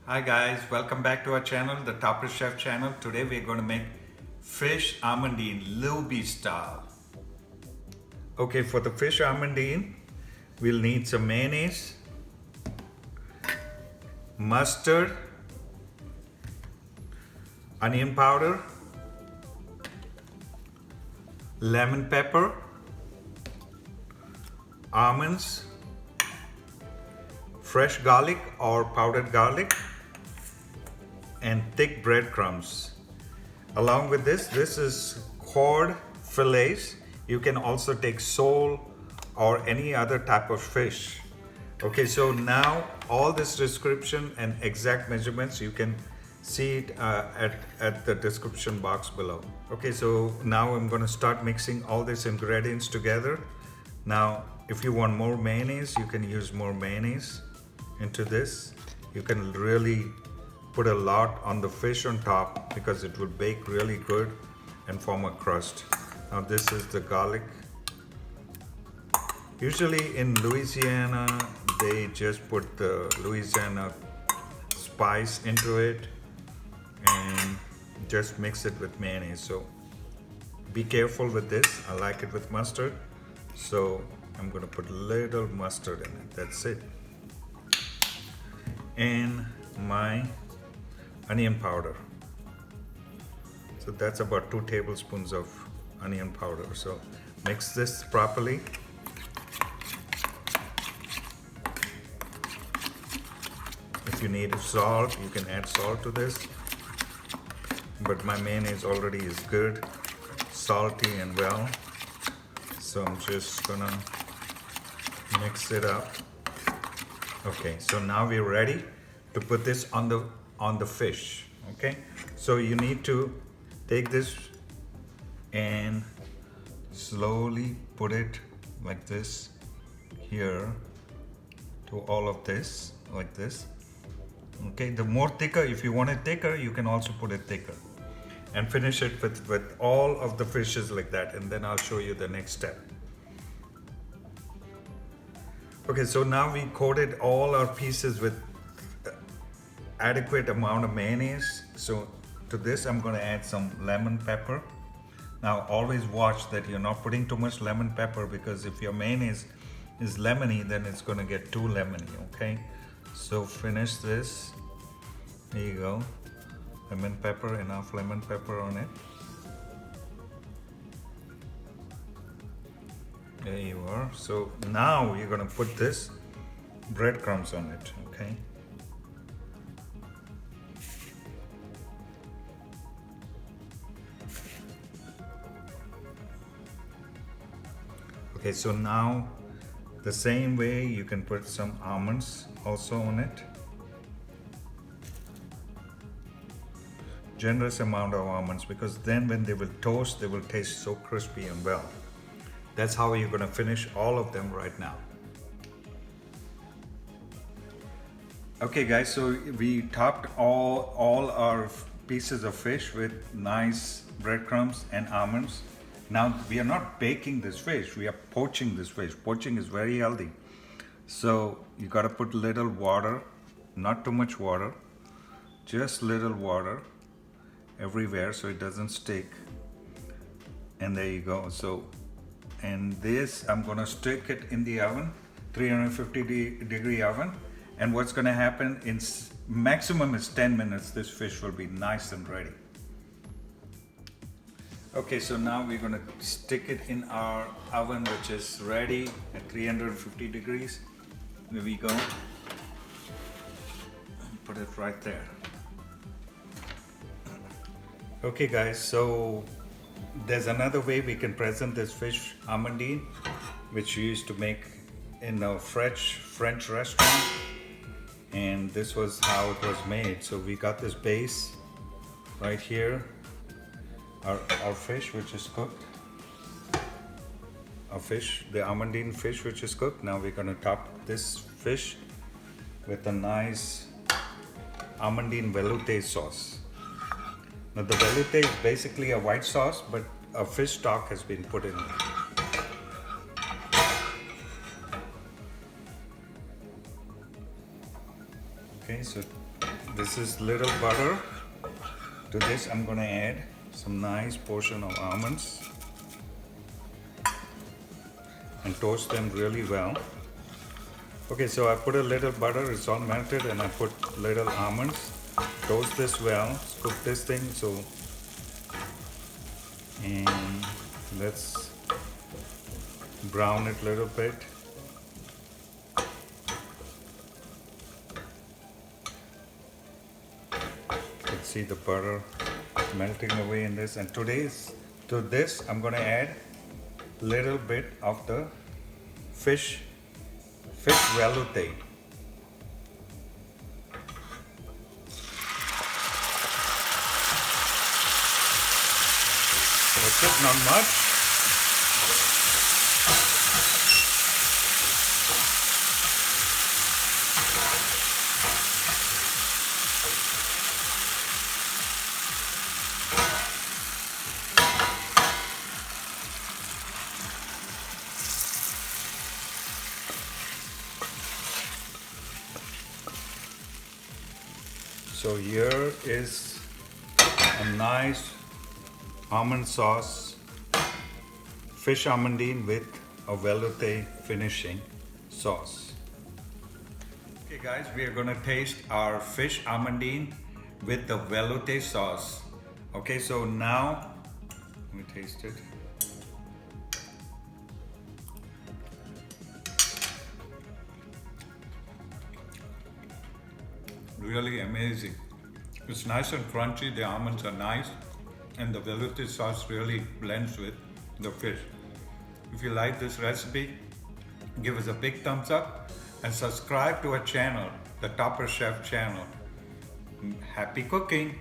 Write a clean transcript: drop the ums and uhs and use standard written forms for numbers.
Hi guys, welcome back to our channel, the Topper Chef channel. Today we're going to make fish almondine Luby style. Okay, for the fish almondine, we'll need some mayonnaise, mustard, onion powder, lemon pepper, almonds, fresh garlic or powdered garlic, and thick breadcrumbs. Along with this is cod fillets. You can also take sole or any other type of fish. Okay, so now all this description and exact measurements you can see it at the description box below. Okay, so now I'm going to start mixing all these ingredients together. Now, if you want more mayonnaise, you can use more mayonnaise into this. You can really put a lot on the fish on top because it will bake really good and form a crust. Now this is the garlic. Usually in Louisiana, they just put the Louisiana spice into it and just mix it with mayonnaise. So be careful with this. I like it with mustard. So I'm gonna put a little mustard in it, that's it. And my onion powder. So that's about 2 tablespoons of onion powder. So mix this properly. If you need salt, you can add salt to this. But my mayonnaise already is good, salty and well. So I'm just gonna mix it up. Okay, so now we're ready to put this on the fish. Okay, so you need to take this and slowly put it like this here to all of this, like this. Okay, the more thicker, if you want it thicker, you can also put it thicker, and finish it with all of the fishes like that, and then I'll show you the next step. Okay, so now we coated all our pieces with adequate amount of mayonnaise. So to this I'm going to add some lemon pepper. Now always watch that you're not putting too much lemon pepper, because if your mayonnaise is lemony, then it's going to get too lemony. Okay, so finish this. There you go, lemon pepper, enough lemon pepper on it. There you are. So now you're going to put this breadcrumbs on it. Okay, okay, so now the same way you can put some almonds also on it. Generous amount of almonds, because then when they will toast, they will taste so crispy and well. That's how you're going to finish all of them right now. Okay guys, so we topped all our pieces of fish with nice breadcrumbs and almonds. Now we are not baking this fish, we are poaching this fish. Poaching is very healthy. So you got to put little water, not too much water, just little water everywhere so it doesn't stick. And there you go. So, and this I'm going to stick it in the oven, 350 degree oven. And what's going to happen in maximum is 10 minutes, this fish will be nice and ready. Okay, so now we're going to stick it in our oven, which is ready at 350 degrees. There we go. Put it right there. Okay guys, so there's another way we can present this fish almondine, which we used to make in a French restaurant, and this was how it was made. So we got this base right here, our fish which is cooked, the almondine fish which is cooked. Now we're going to top this fish with a nice almondine velouté sauce. Now the velouté is basically a white sauce, but a fish stock has been put in it. Okay, so This is little butter. To this I'm gonna add some nice portion of almonds and toast them really well. Okay, so I put a little butter, it's all melted, and I put little almonds. Toast this well, scoop this thing, and let's brown it a little bit. You can see the butter melting away in this, and to this I'm gonna add a little bit of the fish velouté. That's it, not much. So here is a nice almond sauce, fish almondine with a velouté finishing sauce. Okay guys, we are gonna taste our fish almondine with the velouté sauce. Okay, so now, let me taste it. Really amazing. It's nice and crunchy, the almonds are nice, and the velouté sauce really blends with the fish. If you like this recipe, give us a big thumbs up and subscribe to our channel, the Topper Chef channel. Happy cooking!